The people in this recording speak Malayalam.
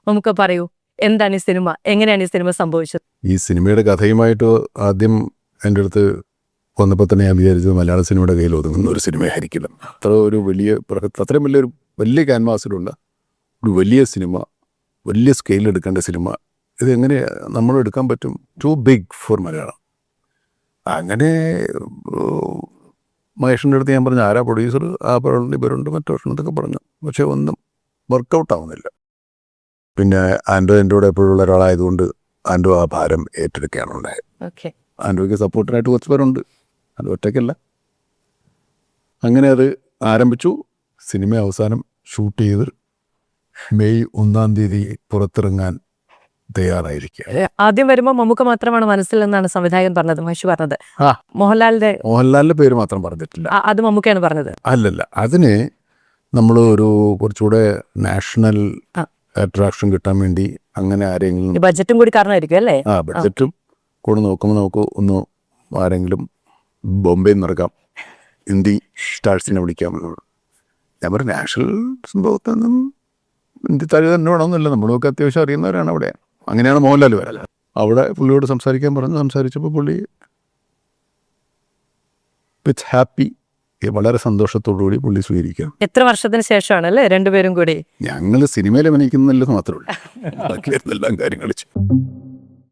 നമുക്ക് പറയൂ, എന്താണ് ഈ സിനിമ, എങ്ങനെയാണ് ഈ സിനിമ സംഭവിച്ചത്? ഈ സിനിമയുടെ കഥയുമായിട്ട് ആദ്യം എൻ്റെ അടുത്ത് വന്നപ്പോൾ തന്നെ ഞാൻ വിചാരിച്ചത് മലയാള സിനിമയുടെ കയ്യിൽ ഒതുങ്ങുന്ന ഒരു സിനിമയായിരിക്കില്ല. അത്ര ഒരു അത്രയും വലിയ ക്യാൻവാസിലുള്ള ഒരു വലിയ സിനിമ, വലിയ സ്കെയിലിൽ എടുക്കേണ്ട സിനിമ, ഇതെങ്ങനെ നമ്മൾ എടുക്കാൻ പറ്റും? To big four Malayalam. അങ്ങനെ മഹേഷിൻ്റെ അടുത്ത് ഞാൻ പറഞ്ഞു, ആരാ പ്രൊഡ്യൂസർ? ഇവരുണ്ട് മറ്റൊക്കെ പറഞ്ഞു. പക്ഷെ ഒന്നും വർക്കൗട്ട് ആവുന്നില്ല. പിന്നെ ആൻഡ്രോ എൻ്റെ കൂടെ എപ്പോഴുള്ള ഒരാളായതുകൊണ്ട് ആൻഡ്രോ ആ ഭാരം ഏറ്റെടുക്കുകയാണ് ഉണ്ടായത്. ആൻഡ്രോയ്ക്ക് സപ്പോർട്ടിനായിട്ട് കുറച്ച് പേരുണ്ട്, അത് ഒറ്റയ്ക്കല്ല. അങ്ങനെ അത് ആരംഭിച്ചു. സിനിമ അവസാനം ഷൂട്ട് ചെയ്ത് മെയ് 1 പുറത്തിറങ്ങാൻ തയ്യാറായിരിക്കുക. ആദ്യം വരുമ്പോൾ മമ്മൂക്ക മാത്രമാണ് മനസ്സിൽ എന്നാണ് സംവിധായകൻ പറഞ്ഞത്, മഹേഷ് പറഞ്ഞത്. മോഹൻലാലിന്റെ പേര് മാത്രം പറഞ്ഞിട്ടില്ല, അത് മമ്മൂക്കയാണ് പറഞ്ഞത്. അല്ലല്ല, അതിന് നമ്മൾ ഒരു കുറച്ചുകൂടെ നാഷണൽ അട്രാക്ഷൻ കിട്ടാൻ വേണ്ടി അങ്ങനെ ആരെങ്കിലും, ബഡ്ജറ്റും കൂടി കാരണമായിരിക്കും അല്ലേ? ബഡ്ജറ്റും കൂടെ നോക്കുമ്പോൾ നമുക്ക് ഒന്ന് ആരെങ്കിലും ബോംബെയിൽ നിന്ന് ഇറക്കാം, ഹിന്ദി സ്റ്റാർസിനെ വിളിക്കാമെന്നുള്ളൂ. ഞാൻ പറയും, നാഷണൽ സംഭവത്തൊന്നും ഹിന്ദി തല തന്നെ വേണമെന്നില്ല, നമ്മളൊക്കെ അത്യാവശ്യം അറിയുന്നവരാണ് അവിടെ. അങ്ങനെയാണ് മോഹൻലാൽ വരാൻ. അവിടെ പുള്ളിയോട് സംസാരിക്കാൻ പറഞ്ഞു. സംസാരിച്ചപ്പോൾ പുള്ളി വിത്ത് ഹാപ്പി, വളരെ സന്തോഷത്തോടുകൂടി പുള്ളി സ്വീകരിക്കാം. എത്ര വർഷത്തിന് ശേഷമാണ് അല്ലേ രണ്ടുപേരും കൂടി? ഞങ്ങൾ സിനിമയിൽ അഭിനയിക്കുന്നില്ലെന്ന് മാത്രമേ ഉള്ളൂ, ബാക്കി എല്ലാം കാര്യങ്ങൾ